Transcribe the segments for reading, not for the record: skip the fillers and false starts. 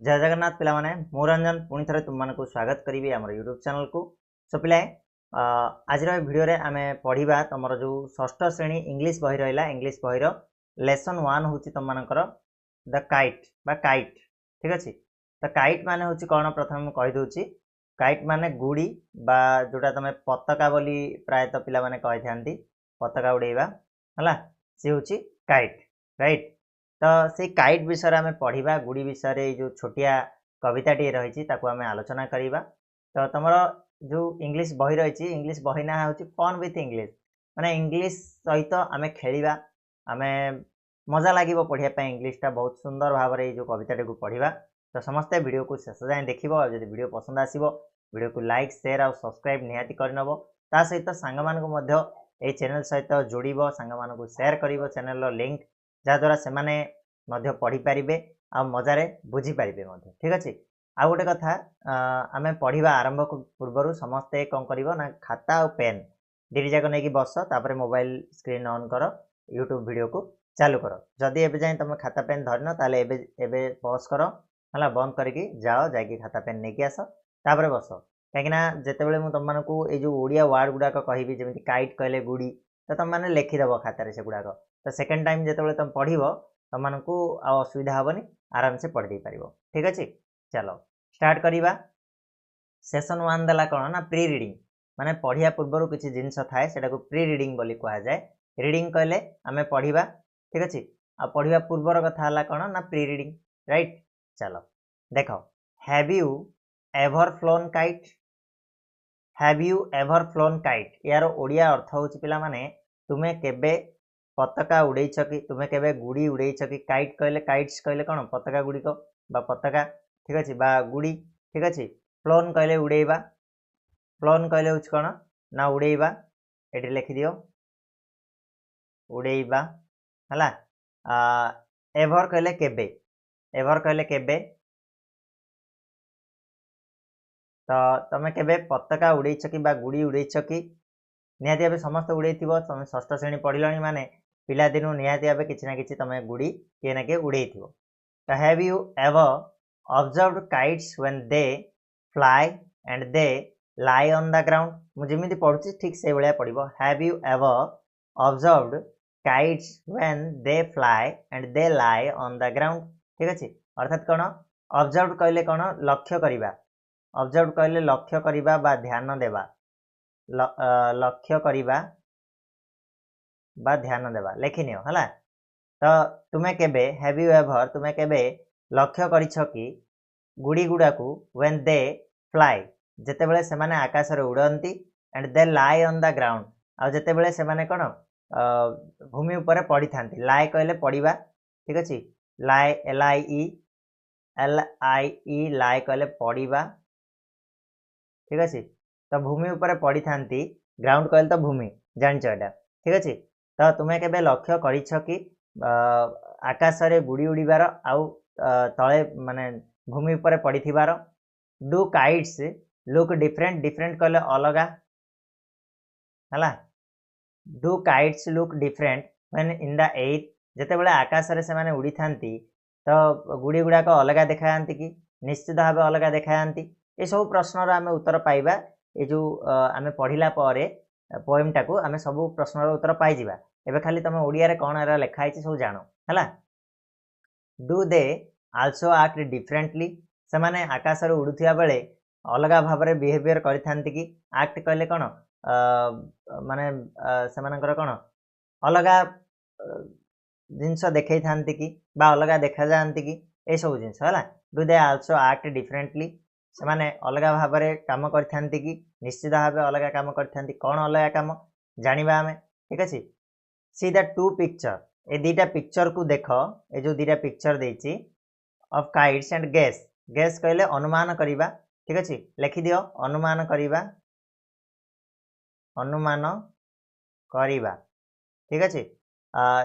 जय जगन्नाथ पिला माने मु रंजन पुणी थे तुम मानक स्वागत करी आम यूट्यूब चैनल को। सो पिला आज भिडियो रे आमे पढ़िबा तुम जो षष्ठ श्रेणी इंग्लिश बही रहा इंग्लिश बही लेसन 1 हूँ तुम मानकर द काइट बा काइट। ठीक अच्छे तो काइट माने हूँ कौन प्रथम कहीदे काइट माने गुड़ी बा जोटा तुम पताका बोली प्रायतः पिला माने कही था पताका उड़ेबा है सी हूँ काइट राइट। तो से काइट विषय आम पढ़ा गुड़ी विषय जो छोटिया कविता टी रही आम आलोचना करवा। तो तुम जो इंग्लिश बही रही इंग्लिश बही ना हूँ फन विथ इंग्लिश माने इंग्लिश सहित आम खेल आम मजा लगे पढ़ाई इंग्लिशटा बहुत सुंदर भाव में जो कविता को पढ़ा। तो समस्ते वीडियो को शेष जाए देख जब वीडियो पसंद आसो वीडियो को लाइक शेयर और सब्सक्राइब निहाती करनब ता सहित सांग मानू ये चैनल सहित जोड़ सांग मानू शेयर कर चैनल लिंक जहाद्वारा से माने पढ़ी पारे आ मजार बुझीपारे। ठीक अच्छे आ गोटे कथा आम पढ़ा आरंभ पूर्व समस्ते कौन कर ना खाता और पेन दी जाक नहीं बस तापर मोबाइल स्क्रीन ऑन कर यूट्यूब वीडियो को चालू कर जदि एबे जाए तुम खाता पेन धरन ताले एबे पॉज कर है बंद करके जाओ जाकि खाता पेन नहीं आस तापर बस कहीं जितेबाला मुझे तुम मानक जो ओडिया वार्ड गुड़ाक कहि जमी काइट कहले गुड़ी तो तुम मैंने लिखिदेव खातार से गुड़ाक तो सेकेंड टाइम जिते तुम पढ़ तुम मानक असुविधा हेनी आराम से पढ़ी पार। ठीक अच्छे चलो स्टार्ट करवा। सेसन 1 देला कौन ना प्री रिडिंग माने पढ़िया पूर्व किसी जिनस थाए से प्री रिडिंग बोली कह जाए। रिडिंग कहले आम पढ़ा ठीक अच्छे आ पढ़ा पूर्वर कथा है कौन ना प्री रिडिंग राइट। चलो देख have you ever phloem kite have you ever phloem kite यार ओडिया अर्थ हूँ पिला माने तुम्हें केबे पताका उड़े कि तुम्हें केबे गुड़ी उड़े कि काइट कहले काइट्स कहले कौन पताका गुड़िक बा पताका ठीक अच्छे बा गुड़ी ठीक अच्छे। फ्लोन कहले उड़ेबा फ्लोन कहले हूँ कौन ना उड़ेबा ये लिखिदियो उड़ेबा है। एभर कहले केबे एभर कहले केबे तो तुम केबे पताका उड़े कि बा गुड़ी उड़े कि निहाती भाव समस्त उड़े तुम षष्ठ श्रेणी पढ़िल माने पिला दिनू निहाती भाव किसी ना कि तुम गुड़ी किए ना किए उड़े। तो have you ever observed kites when they fly and they lie on the ground मुझे पढ़ुची ठीक से भाया पढ़ो have you ever observed kites when they fly and they lie on the ground. ठीक अच्छे अर्थात कौन ऑब्जर्व्ड कहले कौन लक्ष्य करवा ऑब्जर्व कहले लक्ष्य करवा बा ध्यान देवा लक्ष्य करवा बा ध्यान देवा लिखिनियो है। तो तुम्हें केबे हैव यू एवर तुम्हें केबे लक्ष्य करिछ कि गुड़ी गुड़ा को व्हेन दे फ्लाई जेते बेले से माने आकाश रे उड़ंती and they lie on the ground आ जेते बेले से माने कोन भूमि ऊपर पड़ी थांती लाई कहले पड़ीबा ठीक अछि लाई एल आई ई लाई कहले पड़ीबा ठीक अच्छे। तो भूमि ऊपर पड़ी थांती ग्राउंड कहले तो भूमि जानछ एटा ठीक अच्छे। तो तुम्हें केबे लक्ष्य करिछ कि आकाश रे गुड़ी उड़ीबार आउ तले माने भूमि ऊपर पड़ी थिबार। Do kites look different different कहले अलगा है। Do kites look different when in the air जेते बेले आकाश रे से माने उड़ी थांती तो गुड़ी गुड़ाक अलग देखा कि निश्चित भाव अलग देखा ये सब प्रश्नर आम उत्तर पाइबा ये जो आम पढ़ला पोएमटा को आम सब प्रश्नर उत्तर पाइबा। एबे खाली तुम ओडिया रे कौन एरा लिखाई सब जानो है। Do they also act differently से माने आकाश रे उड़ुथिया बेले अलग भाव में बिहेवियर करिथांती कि एक्ट कहले कौन माने से मानकर कौन अलग जिनस देखई थांती कि बा अलग देखा जाती कि ये सब जिनस है। Do they also act differently से माने अलग भाव में काम करथांती कि निश्चित भाव अलग काम करथांती कौन अलग काम जानिबा आमे ठीक अछि। सी द टू पिक्चर ए दीटा पिक्चर को देख ए जो दीटा पिक्चर देछि of kites and guess guess कहले अनुमान करिबा ठीक अछि लिखि दियो अनुमान करिबा ठीक अछि।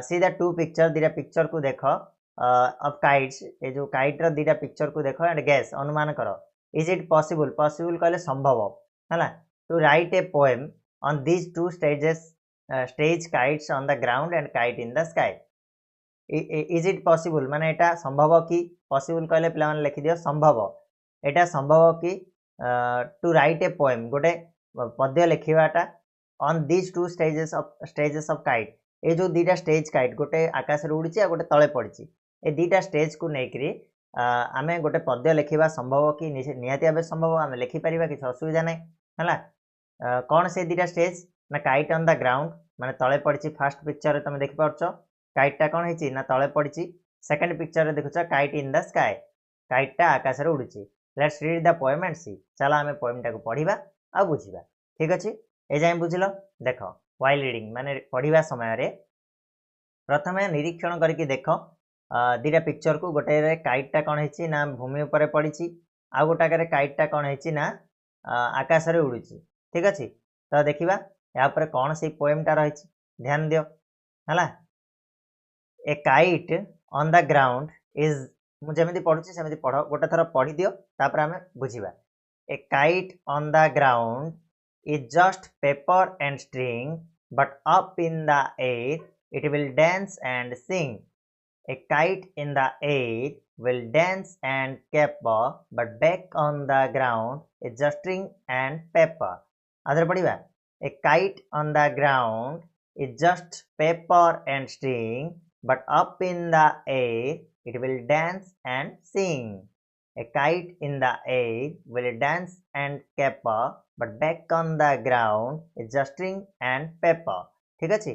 सी द टू पिक्चर दीटा पिक्चर को देख ऑफ काइट्स ए जो काइट रो दीटा पिक्चर को देख एंड गेस अनुमान करो इज इट पॉसिबल पॉसिबल कहले संभव है to write a poem on these two stages stage kites on the ground and kite in the sky is it possible माने एटा संभव कि पॉसिबल कहले पिला माने लिखि दियो संभव एटा संभव कि टू राइट ए पोएम गोटे पद्य लिखिबाटा on this two stages of kite ए जो दीटा स्टेज काइट गोटे आकाश रे उड़ीची आ गोटे तळे पड़ीची ए दीटा स्टेज को नेकरी आमे गोटे पद्य लिखिबा संभव कि निहाती भाबे संभव आमे लिखि परिबा कि असुविधा नै हला कौन से दीटा स्टेज ना काइट ऑन द ग्राउंड माने तळे पड़ीची फर्स्ट पिक्चर रे तमे देखि पाउछो काइटा कौन है ना तले पड़ी सेकंड पिक्चर रे देखुछ काइट इन द स्काई काइटा आकाश रे उड़ुची let's read the poem and see चला आमे पोएम टा को पढिबा आ बुझिबा ठीक अछि ए जाय बुझिलो देखो व्हाइल रीडिंग माने पढिबा समय रे प्रथमे निरीक्षण करके देखो दीटा पिक्चर को गोटे रे काइटा कौन है ना भूमि ऊपर पड़ी आ गोटा रे काइटा कौन है ना आकाश रे उड़ुची ठीक अछि तो देखिबा या ऊपर कौन से पोएम टा रही ध्यान दियो हला ए kite on the ground is मु जेमिति पढुची सेमिति पढो गोटे थरा पढी दियो तापर हमें बुझिबा a kite on the ground is just paper and string but up in the air it will dance and sing a kite in the air will dance and caper but back on the ground is just string and paper adhar padiba a kite on the ground is just paper and string but up in the air it will dance and sing a kite in the air will dance and caper but back on the ground is just string and paper ठीक अछि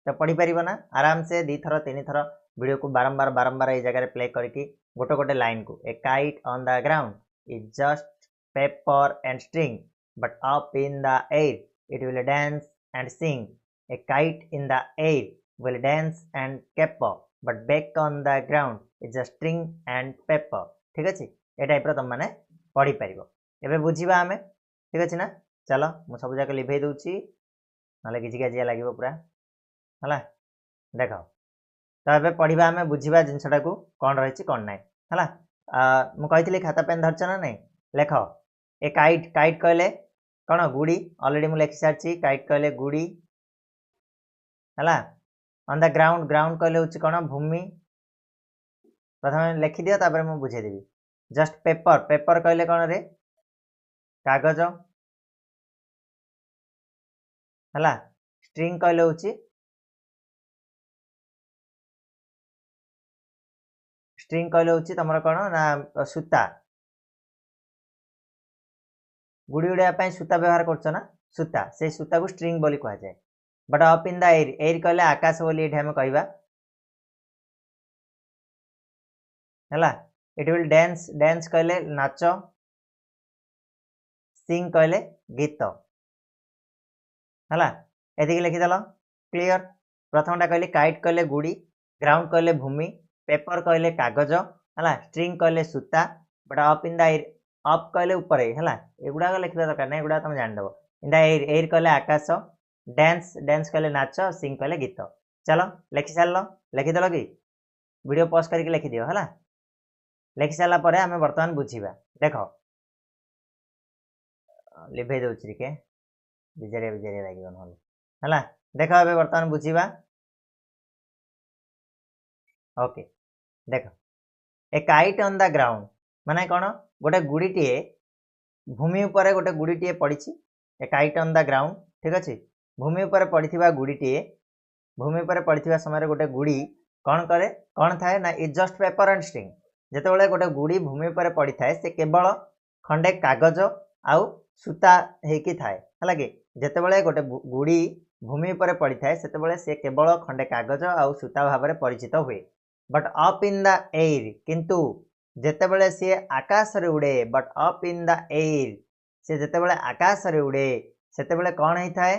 तो पढ़ी परिबो ना आराम से दी thorough तीन thorough video को बारंबार ए जगह प्ले करके गोटे गोटे लाइन को a kite on the ground is just paper and string but up in the air it will dance and sing a kite in the air will dance and caper but back on the ground is just string and paper ठीक अछि ए type रो तुम माने पढ़ी परिबो एबे बुझिबा हमें ठीक अछि ना चलो मु सब जाके लिभे दउची नले किछि का जिया लागिबो पूरा हला देखो तो ए पढ़ा आम बुझा जिनसा को कौन रही कौन ना है मुझे खाता पेन धरच ना नहीं लेख ए काइट काइट कहले कौन गुड़ी ऑलरेडी मुझे लिखि सारी काइट कहले गुड़ी है ऑन द ग्राउंड ग्राउंड कहले हूँ कौन भूमि प्रथम लिखि दियो तापर मुझे बुझेदेवी जस्ट पेपर पेपर कहले कौन रे कागज है स्ट्रिंग कहले हूँ स्ट्रिंग कहले हूँ तुम कौन ना सूता गुड़ी उड़ाई सूता व्यवहार करछ ना सूता से सूता को स्ट्रिंग बोली कह जाए but up in the air air कहले आकाश बोली एठी हम कहबा हला इट विल डांस डांस कहले नाच सिंग कहले गीत हला एदिके लिखि देलो क्लियर प्रथमटा कहले काइट कहले गुड़ी ग्राउंड कहले भूमि पेपर कहले कागज है स्ट्रिंग कहले सूता but up in the air up कहले ऊपर है एगुड़ा लिखा दरकार ना एगुड़ा तुम जान इन द एयर एयर कहले आकाश डांस डांस कहले नाच सिंग कहले गीत चलो लिखि सार लिखिदेल कि वीडियो पॉज करके लिखिदियो है लिखि सारा पर आम बर्तमान बुझा देख लिभे दूसरी के बिजारिया बिजारिया लगे है देख ए बर्तमान बुझा ओके देख ए काइट ऑन द ग्राउंड माने कौन गोटे गुड़ीटे भूमि ऊपर गोटे गुड़ीटे पड़ी ए काइट ऑन द ग्राउंड ठीक अच्छे भूमि ऊपर पड़ी गुड़ीटे भूमि ऊपर पड़ी समय गोटे गुड़ी कौन करे कौन थाए ना is just paper and string जिते गोटे गुड़ी भूमि ऊपर पड़ी थाए से केवल खंडे कागज आउ सूता होकी थाए है कि जिते गोटे गुड़ी भूमि ऊपर पड़ी थाए से केवल खंडे कागज आउ सूता भाव में परिचित हुए but up in the air किंतु जेतेबेले सी आकाश रे उड़े but up in the air से जेतेबेले आकाश रे उड़े सेतेबेले कौन होई थाए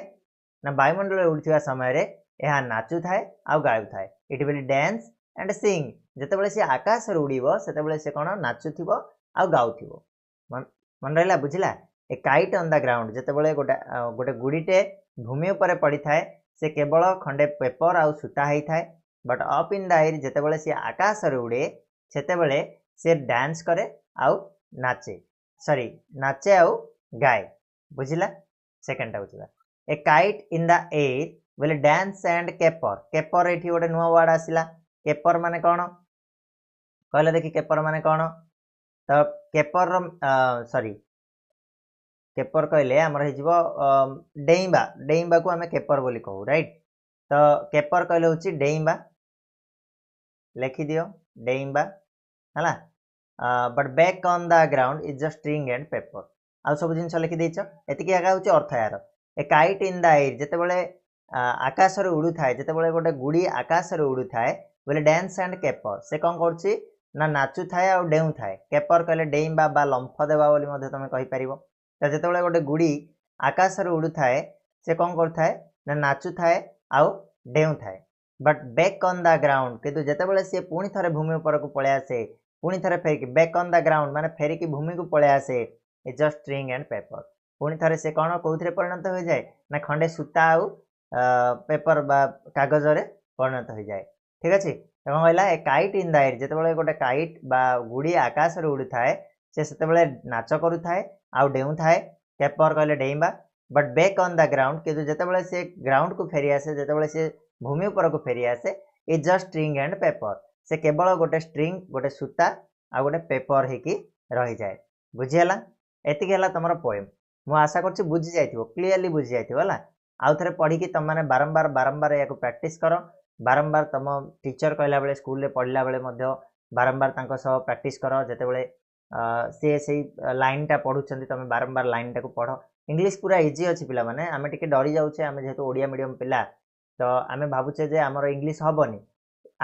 ना वायुमंडल उड़िथिबा समय रे एहा नाचु थाए आ गायु थाए it will dance and sing जेतेबेले सी आकाश रे उड़ीबो सेतेबेले से कौन नाचुथिबो आ गाउथिबो मन रहला बुझिला a kite on the ground जेतेबेले गोटे गुड़ीटे भूमि ऊपर पड़ी थाए से केवल खंडे पेपर आ सूता होई थाए but up in the air जेतेबेले सी आकाश रे उड़े सेतेबेले से डांस करे आउ नाचे सॉरी नाचे आउ गाए बुझिला सेकंड टा बुझिला a kite in the air will dance and caper caper एठी गोटे नुवा वर्ड आसिला केपर माने कौन कहले देखी केपर माने कौन तो केपर सॉरी केपर कहले आमर हो डेइंबा डेइंबा को आम केपर बोली कहू राइट तो केपर कहले हूँ डेइंबा लिखि दियो डेइंबा है but back on the ground is the string and paper आउ सब जिन लिखि देच एतिक आगे हूँ अर्थ यार ए काइट इन द एयर जिते आकाश उड़ू थाए जिते गोटे गुड़ी आकाश उड़ू थाए बोले डांस एंड केपर से कौन कर नाचु थाए आ डेऊ थाए केपर कहले डेइंबा बा लंफ देवा बोली तुम कहीपर तो जिते गोटे गुड़ी आकाश उड़ू थाए से कौन करए ना नाचु थाए आउ डेऊ थाए but back on the ground किंतु जिते सी पुणी थे भूमि उपर को पलि आसे पुणी थे फेरिकी बैक ऑन द ग्राउंड माने फेरिकी भूमि को पलि आसे is just string and paper पुणी थे से कौन कौन परिणत हो जाए ना खंडे सूता आउ पेपर बा कागज रे परिणत हो जाए ठीक अच्छे कौन कहला ए काइट इन द एयर जिते गोटे काइट बा गुड़ी आकाश उड़ू थाए से नाच करू थाए आउ डेऊ थाए पेपर कहले डेइंबा but back on the ground किंतु जिते से ग्राउंड को फेरी आसे जिते से भूमि उपर को फेरी आसे is just string and paper से केवल गोटे स्ट्रिंग गोटे सूता आ गोटे पेपर होकी रही जाए बुझीगला एतिक है तुम पोएम मु आशा कर बुझी जाइथिबो क्लीयरली बुझी जाइथिबो हला आउ थरे पढ़ी कि तुम माने बारंबार बारंबार या प्रैक्टिस करो बारंबार तुम टीचर कहला बेले स्कूल रे पढ़ला बेले मध्य बारंबार तांको सह प्रैक्टिस करो जते बेले से लाइन टा पढ़ुचंती तुम बारंबार लाइन टा को पढ़ो इंग्लिश पूरा इजी अच्छी पिला माने आमे टिके डरी जाउछे आमे जेहेतु ओडिया मीडियम पिला तो आमे भावुचे जे आमर इंग्लिश हबनी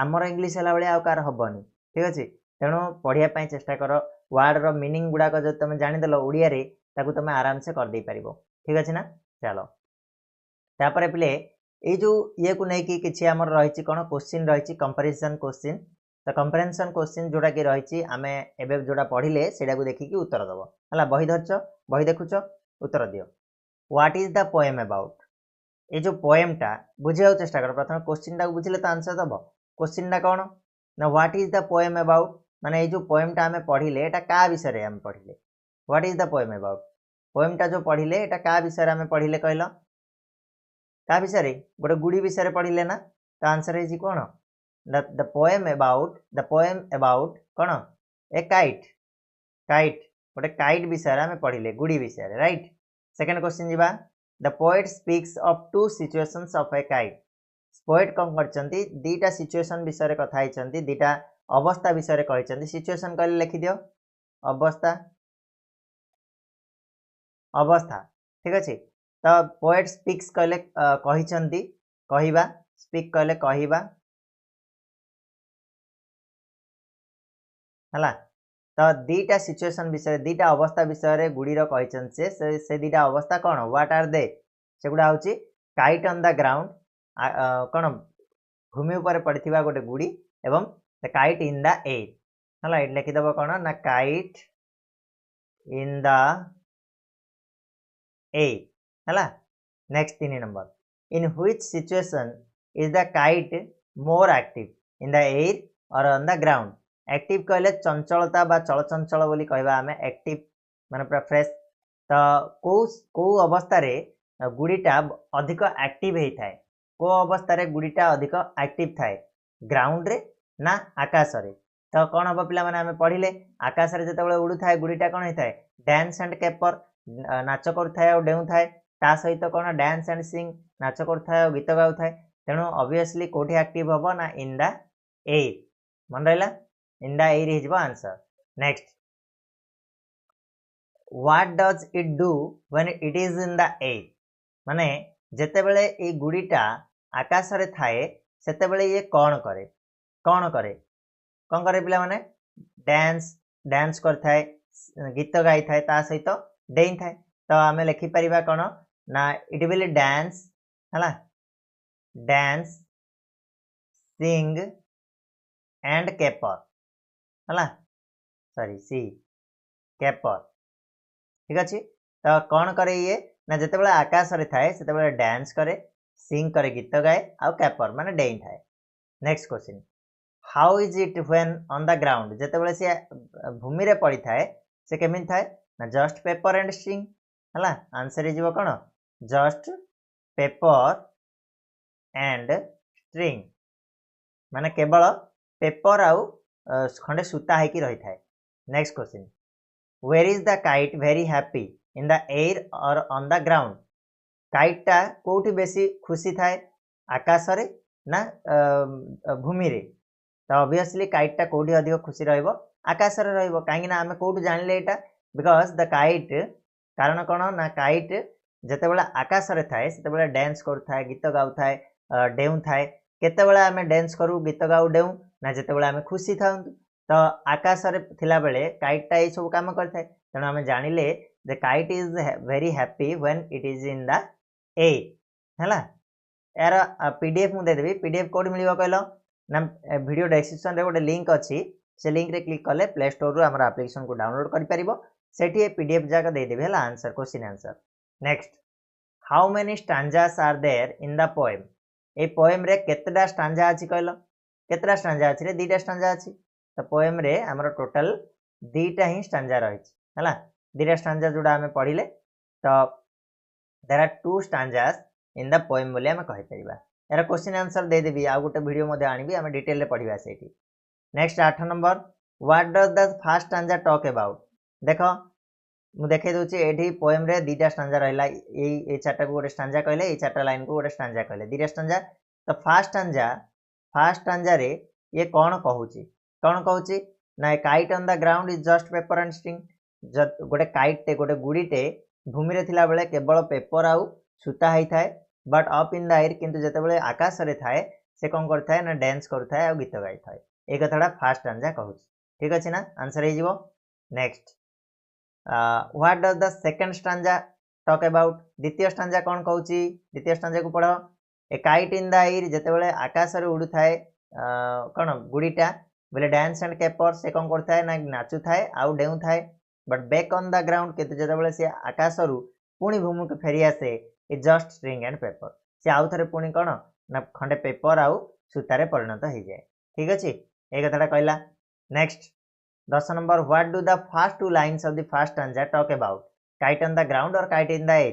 आमर इंग्लिश हला बेले आउ कार हबनी ठीक अछि तेणु पढ़िया पई चेष्टा करो वर्ड रो मीनिंग गुडाक जो तुम जानिदेल ओडिया रे ताकू तुम आराम से कर दे पारिबो ठीक अछि ना चलो तापर पिले ए जो ये को नै कि किछि हमर रहिछि कोन क्वेश्चन रहिछि कंपैरिजन क्वेश्चन तो कंपैरिजन क्वेश्चन जोडा कि रहिछि आमे एबे जोडा पढिले सेडा को देखि कि उत्तर दबो हला बही धरछ बही देखुछ उत्तर दियो what is the poem about ये जो पोएम टा बुझिया चेष्टा कर प्रथम क्वेश्चन टा बुझिले तो आंसर दबो क्वेश्चन टा कोन ना what is the poem about माने ये जो पोएम टा हमें पढ़िले एटा का विषय रे हम पढ़िले what is the poem about poem टा जो पढ़िले एटा का विषय रे हमें पढ़िले कहलो का विषय रे गोटे गुडी विषय रे पढ़िले ना तो आंसर है जी कोन द पोएम अबाउट कोन ए काइट काइट गोटे काइट विषय रे हमें पढ़िले गुडी विषय रे राइट सेकंड क्वेश्चन जीवा the poet speaks of two situations of a kite poet कौन करचंती दीटा सिचुएशन विषय रे कथा हिचंती दीटा अवस्था विषय रे कहिचंती सिचुएशन कहले लिखि दियो अवस्था अवस्था ठीक अछि तो पोएट स्पीक्स कहले कहिचंती कहिबा स्पीक कहले कहिबा हला तो दीटा सिचुएशन विषय दीटा अवस्था विषय रे गुडी रो कहिचंती से दीटा अवस्था कोन व्हाट आर दे सेगुडा होची काइट ऑन द ग्राउंड कोन भूमि ऊपर पड़थिबा गोटे गुडी एवं the kite in the air हला एट लिखि दबो कोन ना काइट इन द एयर हला next 3 number in which situation is the kite more active in the air or on the ground active कहले चंचलता बा चलचंचल बोली कहबा हमें एक्टिव माने पूरा फ्रेश तो को अवस्था रे गुडीटा अधिक एक्टिव हे थाए को अवस्था रे गुडीटा अधिक एक्टिव थाए ग्राउंड रे ना आकाश रे तो कौन हम पिला माने हमें पढ़िले आकाश रे जते उड़ू थाए गुडीटा कौन हे थाए डांस एंड केपर नाच करूथाए और डेउ थाए ता सहित कौन डांस एंड सिंग नाच करूथाए और गीत गाउ थाए तेणु ऑब्वियसली कोठी एक्टिव हबो ना इन द एयर मन रहला इन द एयर हिजबो answer next what does it do when it is in the air माने जेते बेले ए गुडीटा आकाश रे थाए सेते बेले ये कौन करे कौन करे पिला माने डांस डांस करथाए गीत गाई थाए ता सहित डेई थाए तो आमे लिखि परिबा कोन ना इट विल डांस हला डांस सिंग एंड केपर हला सॉरी सी केपर ठीक अछि तो कौन करे ये ना जते बेले आकाश रे थाए सेते बेले डांस करे सिंग करे गीत गाए आ केपर माने डेई थाए next question how is it when on the ground जते बेले से भूमि रे पड़ी थाए से केमिन थाए ना जस्ट पेपर एंड स्ट्रिंग हला आंसर इज कोन जस्ट पेपर एंड स्ट्रिंग माने केवल पेपर आउ खंडे सूता है रही थाए। Next question, where is the kite very happy in the air or on the ground? काइटा कोठी बेसी खुशी थाए, आकाश रे ना भूमि रे? तो ऑब्वियसली काइटा कोठी अधिक खुशी रहइबो, आकाश रे रहइबो। काहे ना हमें कोठी जानले एटा, बिकॉज द काइट कारण कोन ना काइट जेतेबेला आकाश रे थाए सेतेबेला डांस करथाए, गीत गाउथाए, डेउ थाए। केतेबेला हमें डांस करू, गीत गाउ, डेउ ना जेतेबेला हमें खुशी थाउ। तो आकाश रे थिला बेले काइटा ए सब काम करथाए। तेणु हमें जानिले the kite is very happy when it is in the ए हैला। यार पीडीएफ मु दे देबी। पीडीएफ कोड मिलिबो कहलो ना वीडियो डिस्क्रिप्शन रे गोटे लिंक अछि, से लिंक रे क्लिक कले प्ले स्टोर रो हमर एप्लीकेशन को डाउनलोड करि परिबो। सेठी पीडीएफ जाका दे देबी हैला, answer question answer. Next, how many stanzas are there in the poem? ए पोएम रे केतेटा स्टांजा अछि कहलो? केतेटा स्टांजा अछि रे? दीटा स्टांजा अछि। तो पोएम रे हमर टोटल दीटा ही स्टांजा रहिछि हैला। दीटा स्टांजा जोडा हमें पढिले, तो there are two stanzas in the poem बोली हमें कहि परिबा। यार क्वेश्चन आंसर दे देबी, आ गोटे वीडियो मध्ये आनिबी, हमें डिटेल रे पढिबा सेठी। Next 8 number, what does the first stanza talk about? देखो मु देखे दोची एठी पोएम रे दीटा स्टांजा रहला। ए चारटा को गोटे स्टांजा कहले, ए चारटा लाइन को गोटे स्टांजा कहले, दीटा स्टांजा। तो फर्स्ट स्टांजा रे ये कोन कहूची? कोन कहूची ना kite on the ground is just paper and string. गोटे काइट टे गोटे गुडीटे भूमि रे थिला बेले केवल पेपर आउ सूता है थाए, but up in the air किंतु जेतेबेले आकाश रे थाए से कोन करथाए ना डांस करथाए आ गीत गाइ थाए। ए कथाडा फर्स्ट स्टांजा कहूची। ठीक अछि ना? आंसर हे जिवो। Next, what does the second stanza talk about? द्वितीय स्टांजा कोन कहूची? द्वितीय स्टांजा को पढो। A kite in the air जेतेबेले आकाश रे उडु थाए कोन गुडीटा बेले डांस एंड केपर से कोन करथाए ना नाचु थाए आउ डेउ थाए, but back on the ground किंतु जेतेबेले से आकाश रु पुणी भूमि को फेरी आसे is just string and paper. से आउ थरे पुणी कोन ना खंडे पेपर आउ सूतारे परिणत हो जाए। ठीक अछि, ए कथाटा कहला। Next 10 number, what do the first two lines of the first stanza talk about? Kite on the ground or kite in the air?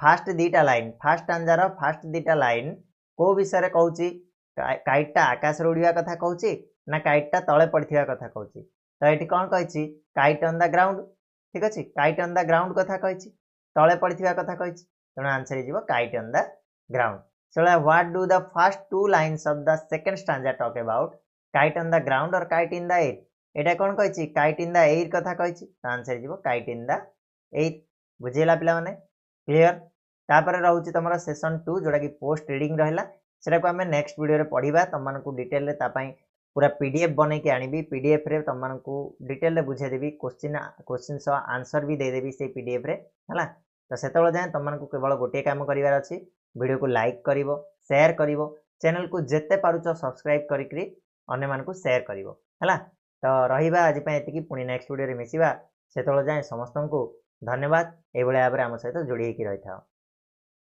First दीटा लाइन, फर्स्ट स्टांजा रो फर्स्ट दीटा लाइन को विषय रे कहूची? काइटटा आकाश रे उड़िया कथा कहूची ना काइटटा तळे पड़थिया कथा कहूची? तो एठी कोन कहछि? Kite on the ground. ठीक अछि, काइट ऑन द ग्राउंड कथा कहछि, तळे पड़थिया कथा कहछि। तेणु आंसर हे जिवो kite on the ground. So what do the first two lines of the second stanza talk about? Kite on the ground or kite in the air? Etah cone कहछि? kite in the air कथा कहछि। Answer हे जिवो kite in the air। बुझेला पिला माने? Clear? तापर रहउछि तमरा session 2 जोडा कि post reading रहला, सेटा को हमें नेक्स्ट वीडियो रे पढिबा। तम मानकु डिटेल रे ता पई पूरा पीडीएफ बनै के आनिबी। पीडीएफ रे तम मानकु डिटेल रे बुझे देबी, क्वेश्चन सो आंसर भी दे देबी से पीडीएफ रे हला। तो सेतबेले जाय तम मानकु केवल गोटे काम करिवार अछि, वीडियो को लाइक करिवो, शेयर करिवो, चैनल को जेते पारुचो सब्सक्राइब करिकरी अन्य मानकु शेयर करिवो हला। तो रहिबा आज पय एतिकी, पुणी नेक्स्ट वीडियो रे मिसिबा। सेतबेले जाय समस्तनकु धन्यवाद। एबळे आबरे हम सहित जोडी हेकि रहिथाओ।